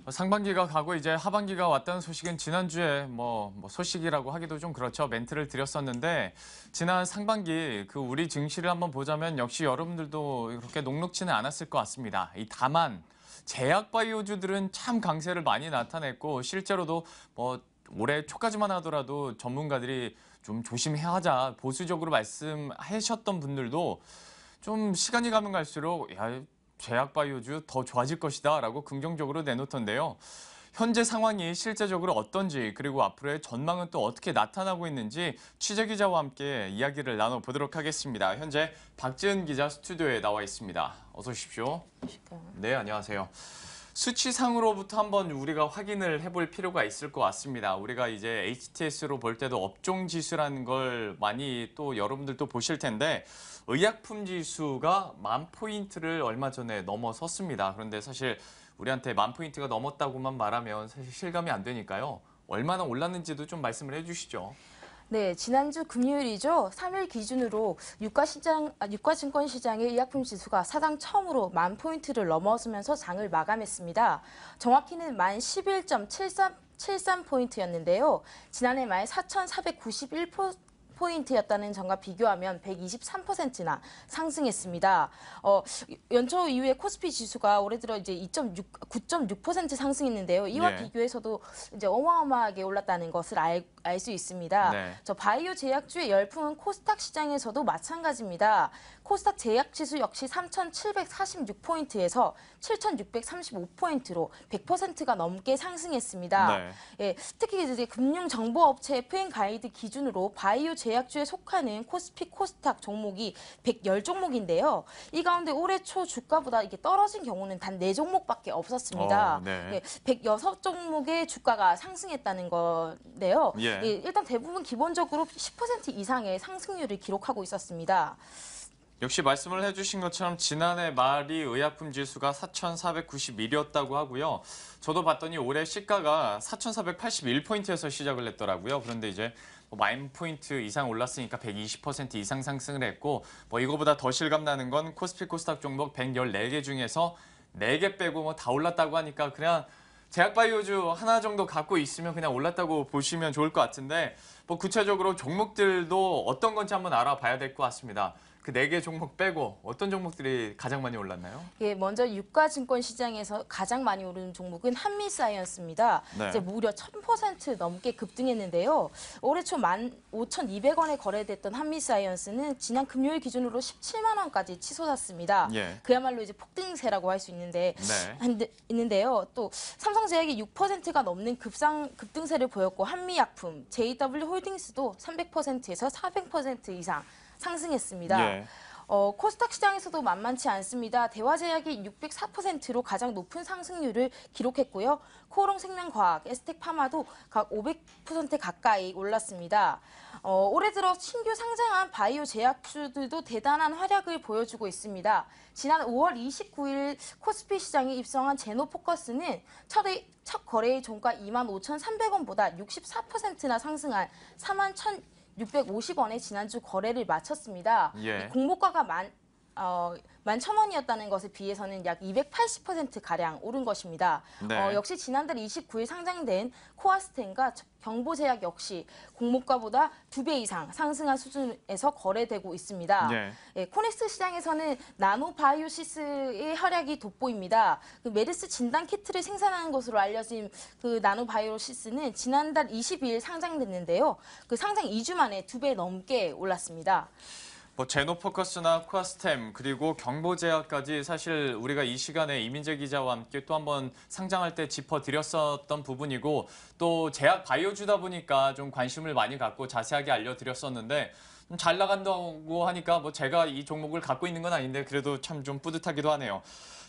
상반기가 가고 이제 하반기가 왔다는 소식은 지난주에 소식이라고 하기도 좀 그렇죠. 멘트를 드렸었는데 지난 상반기 그 우리 증시를 한번 보자면 역시 여러분들도 그렇게 녹록지는 않았을 것 같습니다. 다만 제약 바이오주들은 참 강세를 많이 나타냈고 실제로도 올해 초까지만 하더라도 전문가들이 좀 조심해야 하자 보수적으로 말씀하셨던 분들도 좀 시간이 가면 갈수록 제약 바이오주 더 좋아질 것이다 라고 긍정적으로 내놓던데요. 현재 상황이 실제적으로 어떤지 그리고 앞으로의 전망은 또 어떻게 나타나고 있는지 취재 기자와 함께 이야기를 나눠보도록 하겠습니다. 현재 박지은 기자 스튜디오에 나와 있습니다. 어서 오십시오. 네, 안녕하세요. 수치상으로부터 한번 우리가 확인을 해볼 필요가 있을 것 같습니다. 우리가 이제 HTS로 볼 때도 업종지수라는 걸 많이 또 여러분들도 보실 텐데 의약품 지수가 10,000포인트를 얼마 전에 넘어섰습니다. 그런데 사실 우리한테 10,000포인트가 넘었다고만 말하면 사실 실감이 안 되니까요. 얼마나 올랐는지도 좀 말씀을 해주시죠. 네, 지난주 금요일이죠. 3일 기준으로 유가증권 시장의 의약품 지수가 사상 처음으로 10,000포인트를 넘어서면서 장을 마감했습니다. 정확히는 11,073포인트였는데요. 지난해 말 4,491포인트였다는 점과 비교하면 123%나 상승했습니다. 연초 이후에 코스피 지수가 올해 들어 이제 9.6% 상승했는데요. 이와 비교해서도 이제 어마어마하게 올랐다는 것을 알 수 있습니다. 네. 저 바이오 제약주의 열풍은 코스닥 시장에서도 마찬가지입니다. 코스닥 제약 지수 역시 3,746포인트에서 7,635포인트로 100%가 넘게 상승했습니다. 네. 예, 특히 이제 금융정보업체 FM 가이드 기준으로 바이오 제약주에 속하는 코스피 코스닥 종목이 110종목인데요. 이 가운데 올해 초 주가보다 이게 떨어진 경우는 단 4종목밖에 없었습니다. 네. 예, 106종목의 주가가 상승했다는 건데요. 예. 예, 일단 대부분 기본적으로 10% 이상의 상승률을 기록하고 있었습니다. 역시 말씀을 해주신 것처럼 지난해 말이 의약품 지수가 4,491이었다고 하고요. 저도 봤더니 올해 시가가 4,481포인트에서 시작을 했더라고요. 그런데 이제 10,000포인트 이상 올랐으니까 120% 이상 상승을 했고 이거보다 더 실감나는 건 코스피 코스닥 종목 114개 중에서 4개 빼고 다 올랐다고 하니까 그냥 제약바이오주 하나 정도 갖고 있으면 그냥 올랐다고 보시면 좋을 것 같은데 구체적으로 종목들도 어떤 건지 한번 알아봐야 될 것 같습니다. 그 4개 종목 빼고 어떤 종목들이 가장 많이 올랐나요? 예, 먼저 유가증권 시장에서 가장 많이 오른 종목은 한미사이언스입니다. 네. 이제 무려 1,000% 넘게 급등했는데요. 올해 초 15,200원에 거래됐던 한미사이언스는 지난 금요일 기준으로 17만 원까지 치솟았습니다. 예. 그야말로 이제 폭등세라고 할 수 있는데요. 또 삼성제약이 6%가 넘는 급등세를 보였고 한미약품, JW홀딩스도 300%에서 400% 이상 상승했습니다. 예. 코스닥 시장에서도 만만치 않습니다. 대화제약이 604%로 가장 높은 상승률을 기록했고요. 코오롱생명과학, 에스텍파마도 각 500% 가까이 올랐습니다. 올해 들어 신규 상장한 바이오 제약주들도 대단한 활약을 보여주고 있습니다. 지난 5월 29일 코스피 시장에 입성한 제노포커스는 첫 거래일 종가 25,300원보다 64%나 상승한 41,650원에 지난주 거래를 마쳤습니다. 예. 공모가가 11,000원이었다는 것에 비해서는 약 280%가량 오른 것입니다. 네. 역시 지난달 29일 상장된 코아스텐과 경보제약 역시 공모가보다 2배 이상 상승한 수준에서 거래되고 있습니다. 예, 코넥스 시장에서는 나노바이오시스의 활약이 돋보입니다. 그 메르스 진단 키트를 생산하는 것으로 알려진 그 나노바이오시스는 지난달 22일 상장됐는데요. 그 상장 2주 만에 2배 넘게 올랐습니다. 제노포커스나 코아스템 그리고 경보제약까지 사실 우리가 이 시간에 이민재 기자와 함께 또 한번 상장할 때 짚어드렸었던 부분이고 또 제약 바이오주다 보니까 좀 관심을 많이 갖고 자세하게 알려드렸었는데 좀 잘 나간다고 하니까 제가 이 종목을 갖고 있는 건 아닌데 그래도 참 좀 뿌듯하기도 하네요.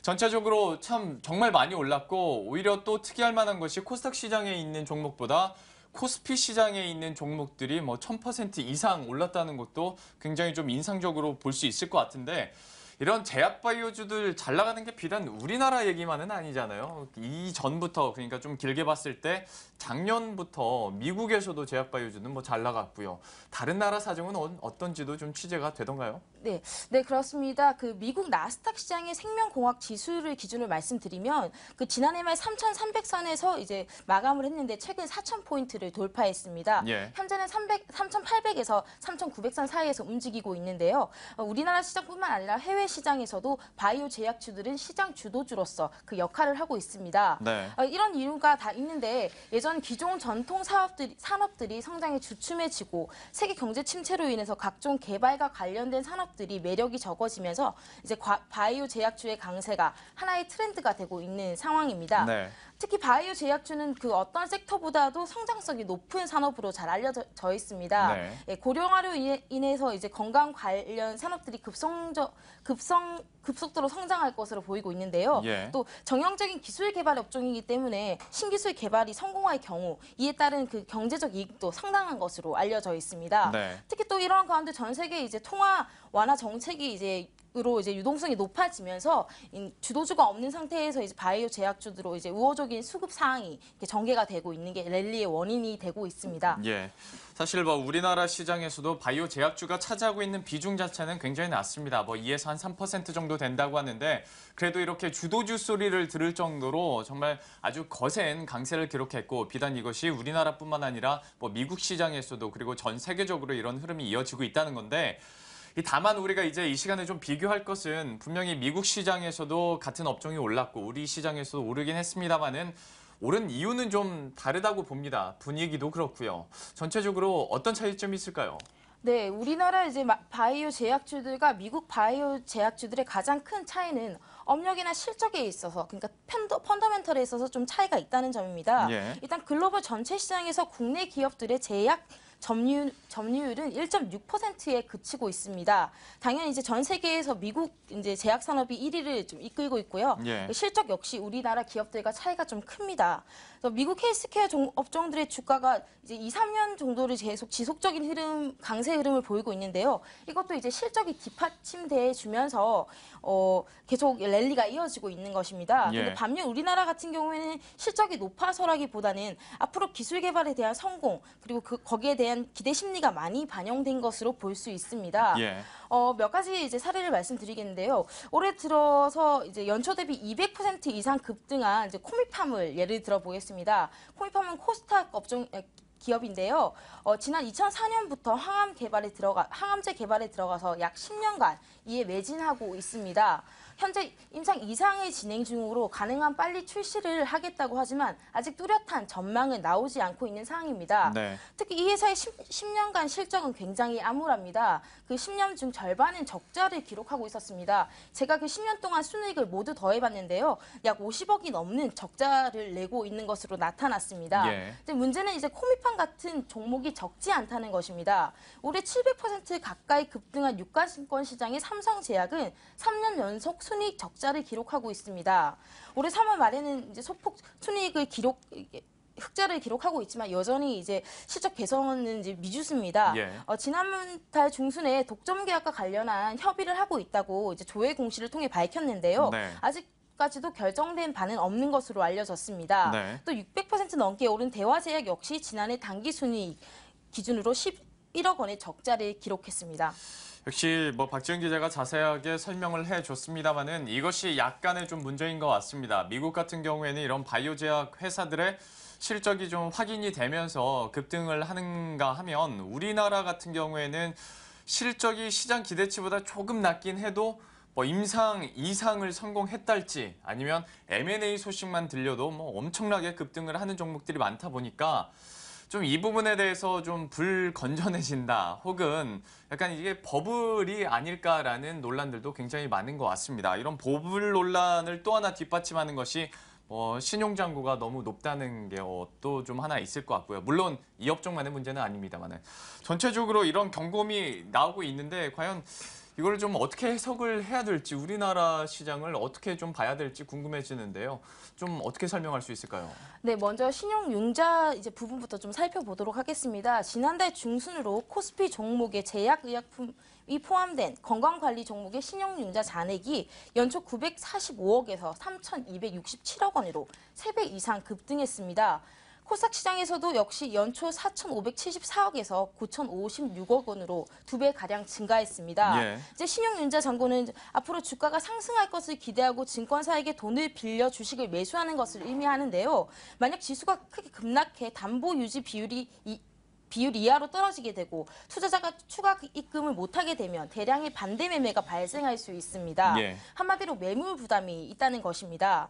전체적으로 참 정말 많이 올랐고 오히려 또 특이할 만한 것이 코스닥 시장에 있는 종목보다 코스피 시장에 있는 종목들이 1,000% 이상 올랐다는 것도 굉장히 좀 인상적으로 볼 수 있을 것 같은데 이런 제약바이오주들 잘 나가는 게 비단 우리나라 얘기만은 아니잖아요. 이전부터 그러니까 좀 길게 봤을 때 작년부터 미국에서도 제약바이오주는 잘 나갔고요. 다른 나라 사정은 어떤지도 좀 취재가 되던가요? 네, 그렇습니다. 그 미국 나스닥 시장의 생명공학 지수를 기준으로 말씀드리면 그 지난해 말 3,300선에서 이제 마감을 했는데 최근 4,000포인트를 돌파했습니다. 예. 현재는 3,800에서 3,900선 사이에서 움직이고 있는데요. 우리나라 시장뿐만 아니라 해외 시장에서도 바이오 제약주들은 시장 주도주로서 그 역할을 하고 있습니다. 네. 이런 이유가 다 있는데 예전 기존 전통 산업들이 성장에 주춤해지고 세계 경제 침체로 인해서 각종 개발과 관련된 산업들이 매력이 적어지면서 이제 바이오 제약주의 강세가 하나의 트렌드가 되고 있는 상황입니다. 네. 특히 바이오 제약주는 그 어떤 섹터보다도 성장성이 높은 산업으로 잘 알려져 있습니다. 네. 예, 고령화로 인해서 이제 건강 관련 산업들이 급속도로 성장할 것으로 보이고 있는데요. 예. 또 정형적인 기술 개발 업종이기 때문에 신기술 개발이 성공할 경우 이에 따른 그 경제적 이익도 상당한 것으로 알려져 있습니다. 네. 특히 또 이러한 가운데 전 세계 이제 통화 완화 정책이 으로 이제 유동성이 높아지면서 주도주가 없는 상태에서 이제 바이오 제약주들로 이제 우호적인 수급 사항이 전개가 되고 있는 게 랠리의 원인이 되고 있습니다. 예. 사실 뭐 우리나라 시장에서도 바이오 제약주가 차지하고 있는 비중 자체는 굉장히 낮습니다. 뭐 2에서 한 3% 정도 된다고 하는데 그래도 이렇게 주도주 소리를 들을 정도로 정말 아주 거센 강세를 기록했고 비단 이것이 우리나라뿐만 아니라 뭐 미국 시장에서도 그리고 전 세계적으로 이런 흐름이 이어지고 있다는 건데 다만 우리가 이제 이 시간에 좀 비교할 것은 분명히 미국 시장에서도 같은 업종이 올랐고 우리 시장에서도 오르긴 했습니다만은 오른 이유는 좀 다르다고 봅니다. 분위기도 그렇고요. 전체적으로 어떤 차이점이 있을까요? 네, 우리나라 이제 바이오 제약주들과 미국 바이오 제약주들의 가장 큰 차이는 업력이나 실적에 있어서 그러니까 펀더멘털에 있어서 좀 차이가 있다는 점입니다. 예. 일단 글로벌 전체 시장에서 국내 기업들의 제약 점유율은 1.6%에 그치고 있습니다. 당연히 이제 전 세계에서 미국 이제 제약 산업이 1위를 좀 이끌고 있고요. 예. 실적 역시 우리나라 기업들과 차이가 좀 큽니다. 그래서 미국 헬스케어 업종들의 주가가 이제 2, 3년 정도를 계속 지속적인 강세 흐름을 보이고 있는데요. 이것도 이제 실적이 뒷받침돼 주면서 계속 랠리가 이어지고 있는 것입니다. 예. 근데 반면 우리나라 같은 경우에는 실적이 높아서라기보다는 앞으로 기술 개발에 대한 성공 그리고 거기에 대한 기대 심리가 많이 반영된 것으로 볼 수 있습니다. 예. 몇 가지 이제 사례를 말씀드리겠는데요. 올해 들어서 이제 연초 대비 200% 이상 급등한 이제 코미팜을 예를 들어 보겠습니다. 코미팜은 코스닥 업종 기업인데요. 지난 2004년부터 항암제 개발에 들어가서 약 10년간 이에 매진하고 있습니다. 현재 임상 2상을 진행 중으로 가능한 빨리 출시를 하겠다고 하지만 아직 뚜렷한 전망은 나오지 않고 있는 상황입니다. 네. 특히 이 회사의 10년간 실적은 굉장히 암울합니다. 그 10년 중 절반은 적자를 기록하고 있었습니다. 제가 그 10년 동안 순이익을 모두 더해봤는데요. 약 50억이 넘는 적자를 내고 있는 것으로 나타났습니다. 예. 문제는 이제 코미팜 같은 종목이 적지 않다는 것입니다. 올해 700% 가까이 급등한 유가증권 시장의 삼성제약은 3년 연속 순이익 적자를 기록하고 있습니다. 올해 3월 말에는 이제 소폭 순이익을 흑자를 기록하고 있지만 여전히 이제 실적 개선은 이제 미주수입니다. 예. 지난달 중순에 독점 계약과 관련한 협의를 하고 있다고 이제 조회 공시를 통해 밝혔는데요. 네. 아직까지도 결정된 바는 없는 것으로 알려졌습니다. 네. 또 600% 넘게 오른 대화제약 역시 지난해 당기순이익 기준으로 11억 원의 적자를 기록했습니다. 역시 뭐 박지은 기자가 자세하게 설명을 해줬습니다만은 이것이 약간의 좀 문제인 것 같습니다. 미국 같은 경우에는 이런 바이오 제약 회사들의 실적이 좀 확인이 되면서 급등을 하는가 하면 우리나라 같은 경우에는 실적이 시장 기대치보다 조금 낮긴 해도 뭐 임상 이상을 성공했달지 아니면 M&A 소식만 들려도 뭐 엄청나게 급등을 하는 종목들이 많다 보니까 좀 이 부분에 대해서 좀 불건전해진다 혹은 약간 이게 버블이 아닐까라는 논란들도 굉장히 많은 것 같습니다. 이런 버블 논란을 또 하나 뒷받침하는 것이 신용장구가 너무 높다는 게 또 좀 하나 있을 것 같고요. 물론 이 업종만의 문제는 아닙니다만 전체적으로 이런 경고음이 나오고 있는데 과연 이걸 좀 어떻게 해석을 해야 될지 우리나라 시장을 어떻게 좀 봐야 될지 궁금해지는데요. 좀 어떻게 설명할 수 있을까요? 네, 먼저 신용융자 이제 부분부터 좀 살펴보도록 하겠습니다. 지난달 중순으로 코스피 종목의 제약의약품이 포함된 건강관리 종목의 신용융자 잔액이 연초 945억에서 3,267억 원으로 3배 이상 급등했습니다. 코스닥 시장에서도 역시 연초 4,574억에서 9,056억 원으로 2배 가량 증가했습니다. 예. 이제 신용융자 정보는 앞으로 주가가 상승할 것을 기대하고 증권사에게 돈을 빌려 주식을 매수하는 것을 의미하는데요. 만약 지수가 크게 급락해 담보 유지 비율 이하로 떨어지게 되고 투자자가 추가 입금을 못하게 되면 대량의 반대 매매가 발생할 수 있습니다. 예. 한마디로 매물 부담이 있다는 것입니다.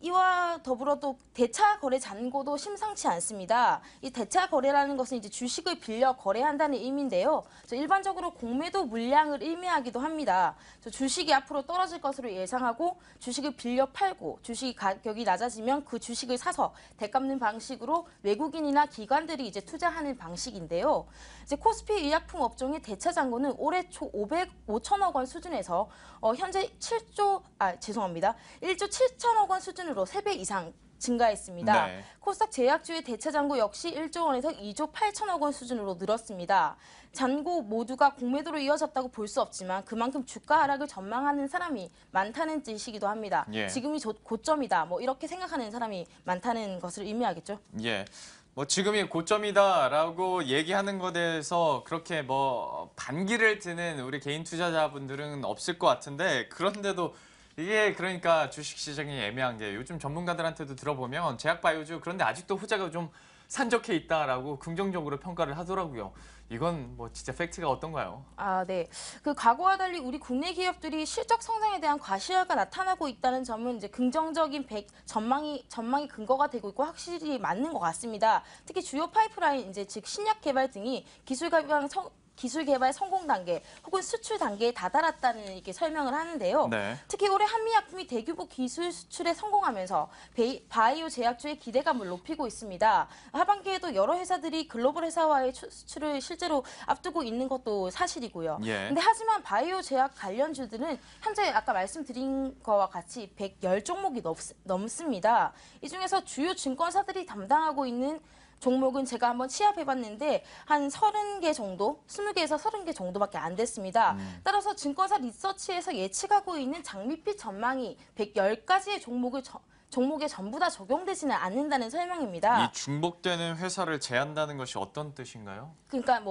이와 더불어 또 대차 거래 잔고도 심상치 않습니다. 이 대차 거래라는 것은 이제 주식을 빌려 거래한다는 의미인데요. 일반적으로 공매도 물량을 의미하기도 합니다. 주식이 앞으로 떨어질 것으로 예상하고 주식을 빌려 팔고 주식 가격이 낮아지면 그 주식을 사서 되갚는 방식으로 외국인이나 기관들이 이제 투자하는 방식인데요. 이제 코스피 의약품 업종의 대차 잔고는 올해 초 5천억 원 수준에서 현재 1조 7천억 원 수준으로 3배 이상 증가했습니다. 네. 코스닥 제약주의 대차 잔고 역시 1조 원에서 2조 8천억 원 수준으로 늘었습니다. 잔고 모두가 공매도로 이어졌다고 볼 수 없지만 그만큼 주가 하락을 전망하는 사람이 많다는 뜻이기도 합니다. 예. 지금이 고점이다, 이렇게 생각하는 사람이 많다는 것을 의미하겠죠. 예. 지금이 고점이다라고 얘기하는 것에 대해서 그렇게 반기를 드는 우리 개인 투자자분들은 없을 것 같은데, 그런데도 이게 그러니까 주식시장이 애매한 게 요즘 전문가들한테도 들어보면 제약바이오주 그런데 아직도 호재가 좀 산적해 있다라고 긍정적으로 평가를 하더라고요. 이건 진짜 팩트가 어떤가요? 네. 그 과거와 달리 우리 국내 기업들이 실적 성장에 대한 과시화가 나타나고 있다는 점은 이제 긍정적인 전망이 근거가 되고 있고 확실히 맞는 것 같습니다. 특히 주요 파이프라인 즉 신약 개발 등이 기술 개발 성공 단계 혹은 수출 단계에 다다랐다는 이렇게 설명을 하는데요. 네. 특히 올해 한미약품이 대규모 기술 수출에 성공하면서 바이오 제약주의 기대감을 높이고 있습니다. 하반기에도 여러 회사들이 글로벌 회사와의 수출을 실제로 앞두고 있는 것도 사실이고요. 예. 근데 하지만 바이오 제약 관련주들은 현재 아까 말씀드린 거와 같이 110종목이 넘습니다. 이 중에서 주요 증권사들이 담당하고 있는 종목은 제가 한번 취합해봤는데 한 30개 정도, 20개에서 30개 정도밖에 안 됐습니다. 따라서 증권사 리서치에서 예측하고 있는 장밋빛 전망이 110가지의 종목에 전부 다 적용되지는 않는다는 설명입니다. 이 중복되는 회사를 제한다는 것이 어떤 뜻인가요? 그러니까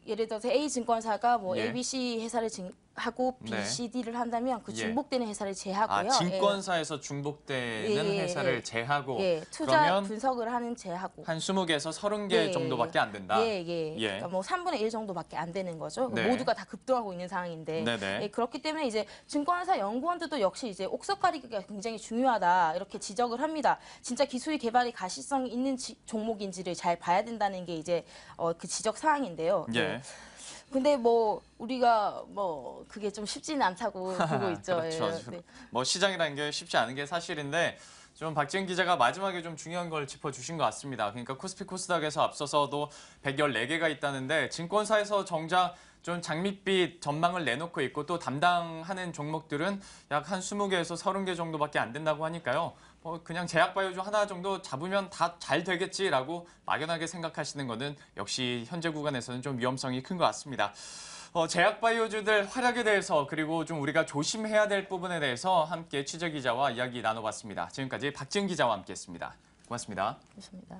예를 들어서 A 증권사가 예. ABC 회사를 하고 B, 네. C, D를 한다면 그 예. 중복되는 회사를 제하고요. 증권사에서 중복되는 회사를 제하고 투자 그러면 분석을 하는 제하고. 한 20개에서 30개 정도밖에 안 된다. 그러니까 3분의 1 정도밖에 안 되는 거죠. 네. 모두가 다 급등하고 있는 상황인데. 네네. 그렇기 때문에 이제 증권사 연구원들도 역시 이제 옥석 가리기가 굉장히 중요하다 이렇게 지적을 합니다. 진짜 기술 개발이 가시성이 있는 종목인지를 잘 봐야 된다는 게 이제 그 지적 사항인데요. 예. 근데 우리가 그게 좀 쉽지는 않다고 보고 있죠. 그렇죠. 네. 시장이라는 게 쉽지 않은 게 사실인데 좀 박지은 기자가 마지막에 좀 중요한 걸 짚어주신 것 같습니다. 그러니까 코스피 코스닥에서 앞서서도 114개가 있다는데 증권사에서 정작 좀 장밋빛 전망을 내놓고 있고 또 담당하는 종목들은 약 한 20개에서 30개 정도밖에 안 된다고 하니까요. 그냥 제약바이오주 하나 정도 잡으면 다 잘 되겠지라고 막연하게 생각하시는 것은 역시 현재 구간에서는 좀 위험성이 큰 것 같습니다. 제약바이오주들 활약에 대해서 그리고 좀 우리가 조심해야 될 부분에 대해서 함께 취재 기자와 이야기 나눠봤습니다. 지금까지 박지은 기자와 함께했습니다. 고맙습니다. 그렇습니다.